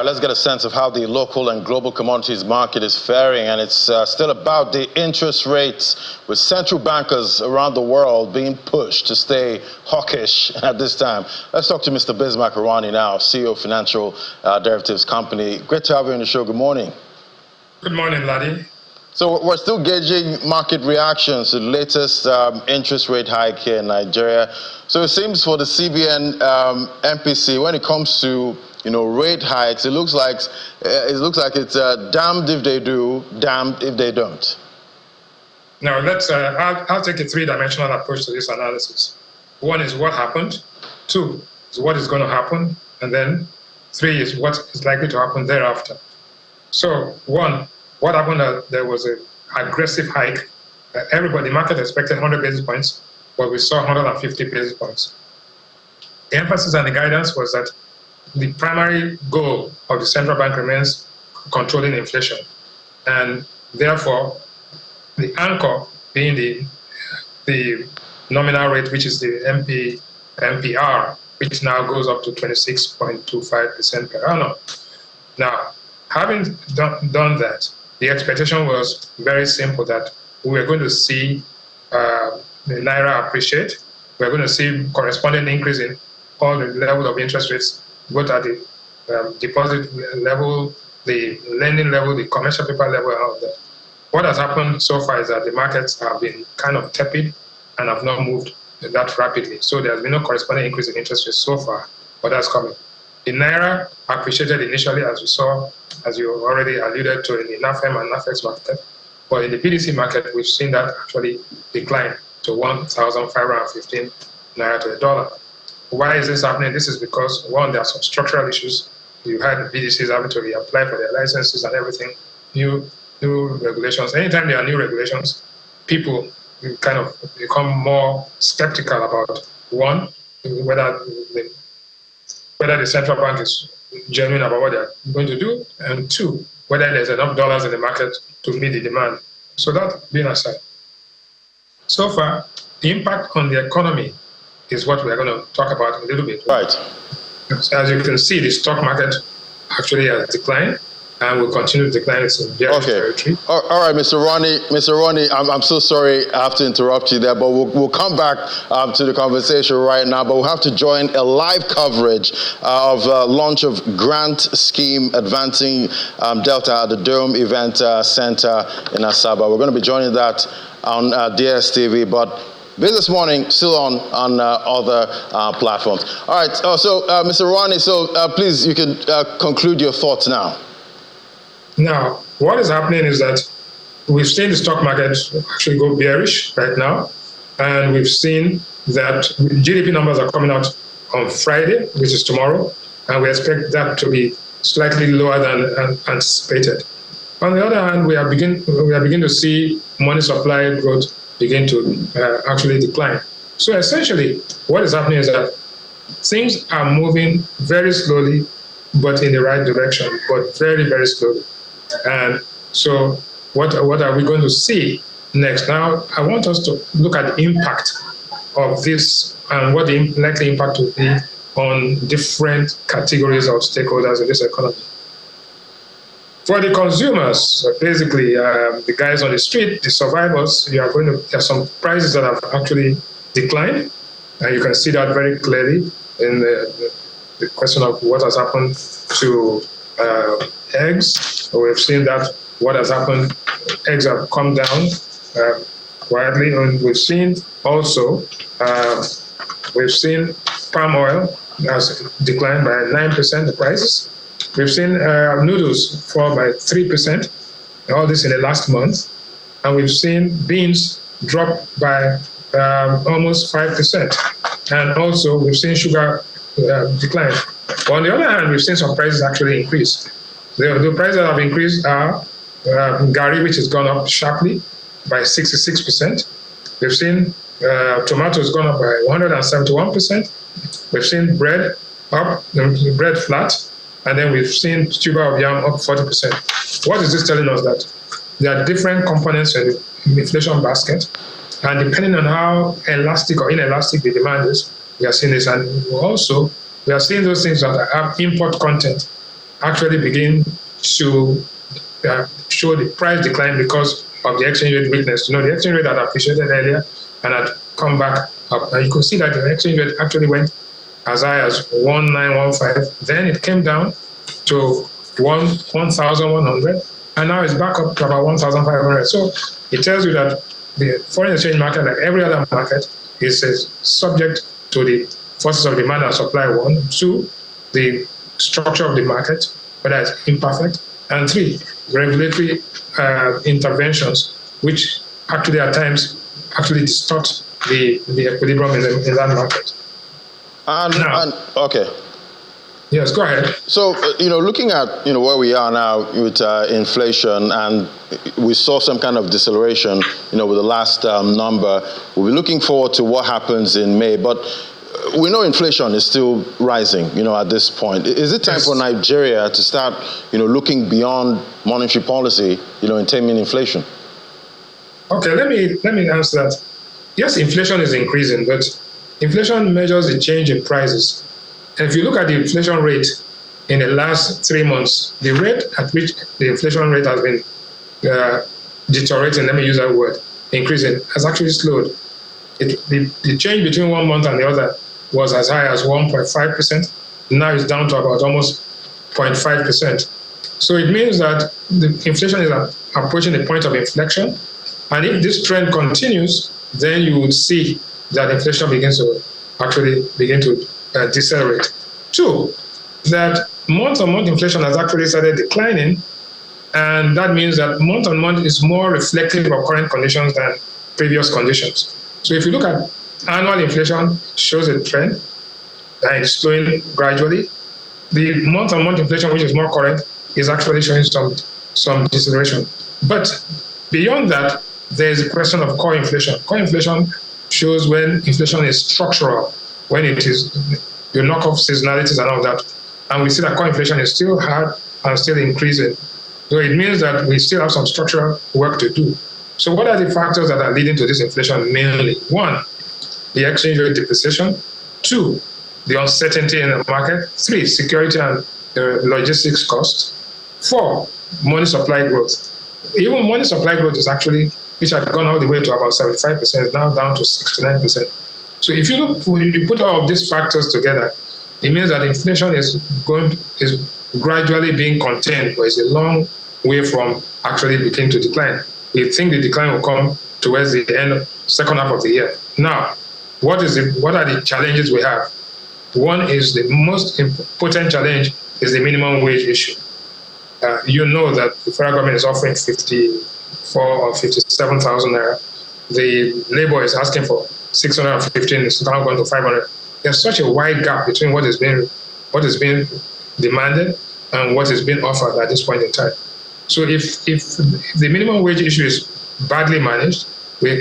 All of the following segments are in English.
right, let's get a sense of how the local and global commodities market is faring, and it's still about the interest rates, with central bankers around the world being pushed to stay hawkish at this time. Let's talk to Mr. Bismarck Rewane now, CEO of Financial Derivatives Company. Great to have you on the show. Good morning. Good morning, Laddie. So we're still gauging market reactions to the latest interest rate hike here in Nigeria. So it seems for the CBN MPC, when it comes to rate hikes, it looks like it's damned if they do, damned if they don't. Now I'll take a three-dimensional approach to this analysis. One is what happened, two is what is going to happen, and then three is what is likely to happen thereafter. So one, what happened? There was an aggressive hike. The market expected 100 basis points, but we saw 150 basis points. The emphasis and the guidance was that the primary goal of the central bank remains controlling inflation, and therefore the anchor being the nominal rate, which is the MPR, which now goes up to 26.25% per annum. Now, having done that, the expectation was very simple, that we were going to see the Naira appreciate. We're going to see corresponding increase in all the level of interest rates, both at the deposit level, the lending level, the commercial paper level, and all of that. What has happened so far is that the markets have been kind of tepid and have not moved that rapidly. So there has been no corresponding increase in interest rates so far, but that's coming. The Naira appreciated initially, as we saw, as you already alluded to, in the NAFEM and NAFEX market. But in the BDC market, we've seen that actually decline to 1,515 Naira to the dollar. Why is this happening? This is because, one, there are some structural issues. You had the BDCs having to reapply for their licenses and everything, new regulations. Anytime there are new regulations, people kind of become more skeptical about, one, whether the central bank is genuine about what they're going to do, and two, whether there's enough dollars in the market to meet the demand. So that being aside, so far, the impact on the economy is what we're going to talk about a little bit. Right. As you can see, the stock market actually has declined and will continue to decline. It's in various territory. All right, Mr. Rewane, I'm so sorry I have to interrupt you there, but we'll come back to the conversation right now. But we'll have to join a live coverage of launch of grant scheme advancing Delta at the Dome Event Center in Asaba. We're going to be joining that on DSTV, but Business Morning still on other platforms. All right, so Mr. Rewane, please, you can conclude your thoughts now. Now, what is happening is that we've seen the stock market actually go bearish right now, and we've seen that GDP numbers are coming out on Friday, which is tomorrow, and we expect that to be slightly lower than anticipated. On the other hand, we are beginning to see money supply growth begin to actually decline. So essentially, what is happening is that things are moving very slowly, but in the right direction, but very, very slowly. And so what are we going to see next? Now, I want us to look at the impact of this and what the likely impact will be on different categories of stakeholders in this economy. For the consumers, basically, the guys on the street, the survivors, there are some prices that have actually declined. And you can see that very clearly in the question of what has happened to eggs. We've seen that what has happened, eggs have come down quietly, and we've seen also, palm oil has declined by 9%, the prices. We've seen noodles fall by 3%, all this in the last month, and we've seen beans drop by almost 5%, and also we've seen sugar decline. But on the other hand, we've seen some prices actually increase. The prices that have increased are gari, which has gone up sharply by 66%. We've seen tomatoes gone up by 171%. We've seen bread up, bread flat, and then we've seen tuber of yam up 40%. What is this telling us? That there are different components in the inflation basket, and depending on how elastic or inelastic the demand is, we are seeing this. And also, we are seeing those things that have import content actually begin to show the price decline because of the exchange rate weakness. The exchange rate had appreciated earlier and had come back up. And you could see that the exchange rate actually went as high as 1915. Then it came down to 1,100, and now it's back up to about 1,500. So it tells you that the foreign exchange market, like every other market, is subject to the forces of demand and supply, 1, 2, the structure of the market, whether it's imperfect, and 3, regulatory interventions, which actually at times actually distort the equilibrium in that market. Okay. Yes, go ahead. So, looking at, where we are now with inflation, and we saw some kind of deceleration, with the last number. We'll be looking forward to what happens in May, but we know inflation is still rising, at this point. Is it time for Nigeria to start, looking beyond monetary policy, in taming inflation? Okay, let me answer that. Yes, inflation is increasing, but inflation measures the change in prices. And if you look at the inflation rate in the last 3 months, the rate at which the inflation rate has been deteriorating, let me use that word, increasing, has actually slowed. The change between 1 month and the other was as high as 1.5%. Now it's down to about almost 0.5%. So it means that the inflation is approaching the point of inflection. And if this trend continues, then you would see that inflation begins to actually begin to decelerate. 2, that month-on-month inflation has actually started declining, and that means that month-on-month is more reflective of current conditions than previous conditions. So if you look at annual inflation, shows a trend that is slowing gradually. The month-on-month inflation, which is more current, is actually showing some deceleration. But beyond that, there is a question of core inflation. Core inflation shows when inflation is structural, when it is, you knock off seasonalities and all that. And we see that core inflation is still hard and still increasing. So it means that we still have some structural work to do. So what are the factors that are leading to this inflation mainly? 1, the exchange rate depreciation. 2, the uncertainty in the market. 3, security and logistics costs. 4, money supply growth. Even money supply growth is actually, which had gone all the way to about 75%, is now down to 69%. So if you look, when you put all of these factors together, it means that inflation is gradually being contained, but it's a long way from actually beginning to decline. We think the decline will come towards the end, second half of the year. Now, what are the challenges we have? 1 is the most important challenge is the minimum wage issue. You know that the federal government is offering 54 or 57,000 naira. The labor is asking for 615. It's now going to 500. There's such a wide gap between what is being demanded and what is being offered at this point in time. So if the minimum wage issue is badly managed, it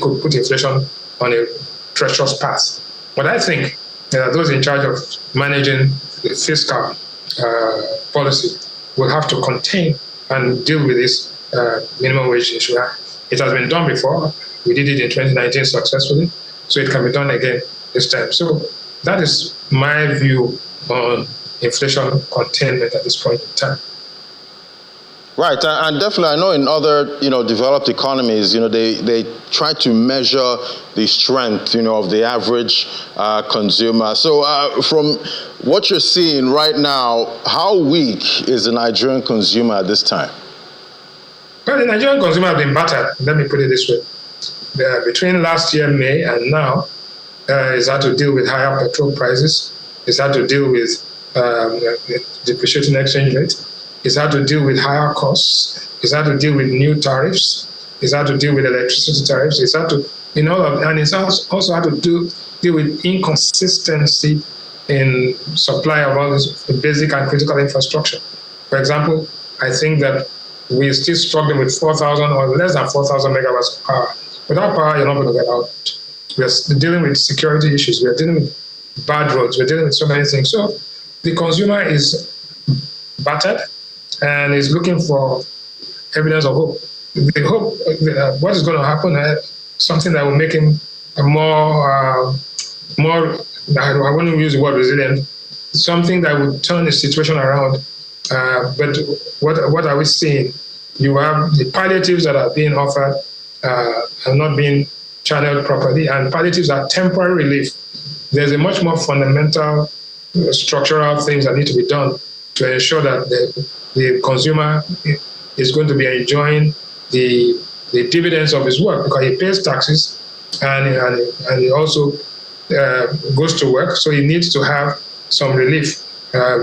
could put inflation on a treacherous path. But I think those in charge of managing the fiscal policy will have to contain and deal with this minimum wage issue. It has been done before. We did it in 2019 successfully, so it can be done again this time. So that is my view on inflation containment at this point in time. Right, and definitely, I know in other, developed economies, they try to measure the strength, of the average consumer. So from what you're seeing right now, how weak is the Nigerian consumer at this time? Well, the Nigerian consumer has been battered. Let me put it this way. Between last year, May, and now, it's had to deal with higher petrol prices. It's had to deal with depreciating exchange rate. It's had to deal with higher costs. It's had to deal with new tariffs. It's had to deal with electricity tariffs. It's had to, and it's also had to deal with inconsistency in supply of all this basic and critical infrastructure. For example, I think that we're still struggling with 4,000 or less than 4,000 megawatts of power. Without power, you're not going to get out. We're dealing with security issues. We're dealing with bad roads. We're dealing with so many things. So the consumer is battered and is looking for evidence of hope. The hope, what is going to happen, something that will make him more, I wouldn't use the word resilient, something that would turn the situation around But what are we seeing? You have the palliatives that are being offered are not being channeled properly, and palliatives are temporary relief. There's a much more fundamental structural things that need to be done to ensure that the consumer is going to be enjoying the dividends of his work, because he pays taxes and he also goes to work, so he needs to have some relief,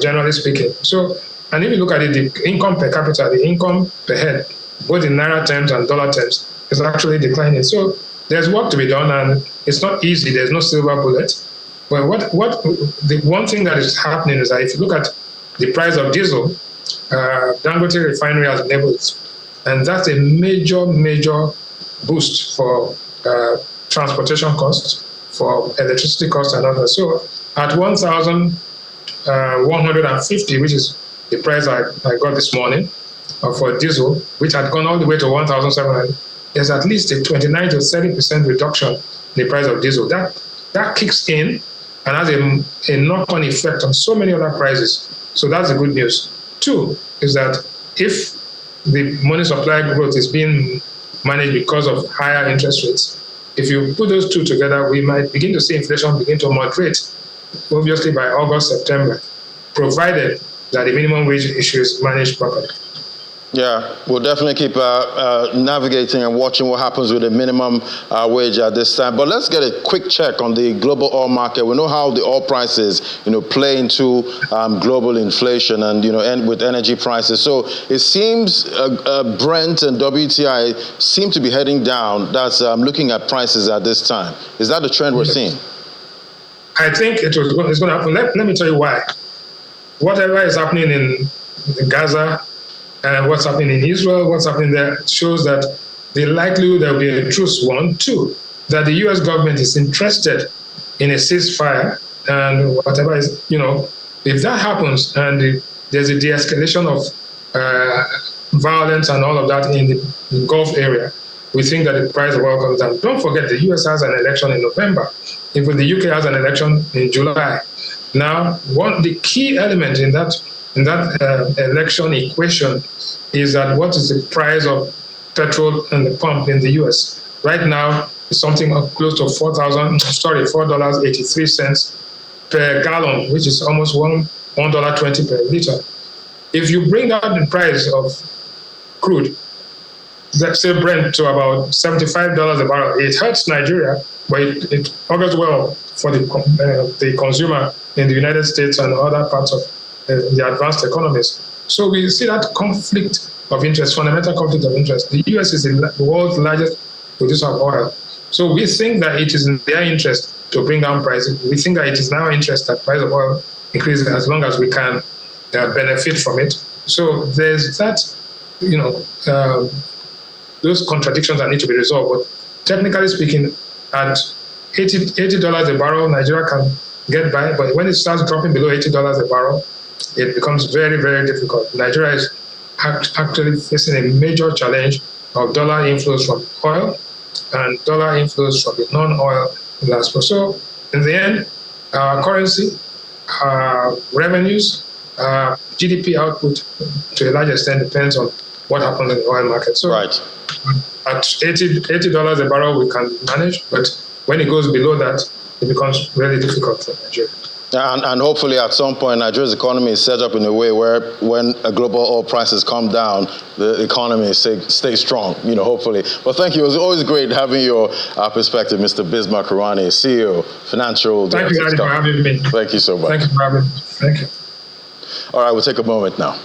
generally speaking. So, and if you look at it, the income per capita, the income per head, both in naira terms and dollar terms, is actually declining. So there's work to be done, and it's not easy. There's no silver bullet. But the one thing that is happening is that if you look at the price of diesel, Dangote refinery has enabled it, and that's a major boost for transportation costs, for electricity costs and others. So at 1,150, which is the price I got this morning for diesel, which had gone all the way to 1,700, there's at least a 29 to 30% reduction in the price of diesel. That kicks in and has a knock-on effect on so many other prices. So that's the good news. Two is that if the money supply growth is being managed because of higher interest rates, if you put those two together, we might begin to see inflation begin to moderate, obviously by August, September, provided that the minimum wage issue is managed properly. Yeah, we'll definitely keep navigating and watching what happens with the minimum wage at this time. But let's get a quick check on the global oil market. We know how the oil prices, play into global inflation and, and with energy prices. So it seems Brent and WTI seem to be heading down. That's looking at prices at this time. Is that the trend we're seeing? I think it's going to happen. Let me tell you why. Whatever is happening in Gaza, what's happening in Israel, what's happening there, shows that the likelihood there will be a truce, one. Two, that the U.S. government is interested in a ceasefire, and whatever is, if that happens and there's a de-escalation of violence and all of that in the Gulf area, we think that the price of oil comes down. Don't forget, the U.S. has an election in November. Even the U.K. has an election in July. Now, the key element in that election equation is that what is the price of petrol in the pump in the U.S. Right now is something close to $4.83 per gallon, which is almost $1.20 per liter. If you bring down the price of crude, let's say Brent, to about $75 a barrel, it hurts Nigeria, but it augurs well for the consumer in the United States and other parts of the advanced economies. So we see that conflict of interest, fundamental conflict of interest. The U.S. is the world's largest producer of oil. So we think that it is in their interest to bring down prices. We think that it is in our interest that price of oil increases as long as we can benefit from it. So there's that, those contradictions that need to be resolved. But technically speaking, at $80 a barrel, Nigeria can get by. But when it starts dropping below $80 a barrel, it becomes very, very difficult. Nigeria is actually facing a major challenge of dollar inflows from oil and dollar inflows from the non-oil diaspora. So in the end, our currency, our revenues, GDP output to a large extent depends on what happens in the oil market. So right. At $80 a barrel, we can manage, but when it goes below that, it becomes really difficult for Nigeria. And hopefully at some point, Nigeria's economy is set up in a way where when global oil prices come down, the economy stays strong, hopefully. But thank you. It was always great having your perspective, Mr. Bismarck Rewane, CEO, Financial. Thank you for having me. Thank you so much. Thank you for having me. Thank you. All right, we'll take a moment now.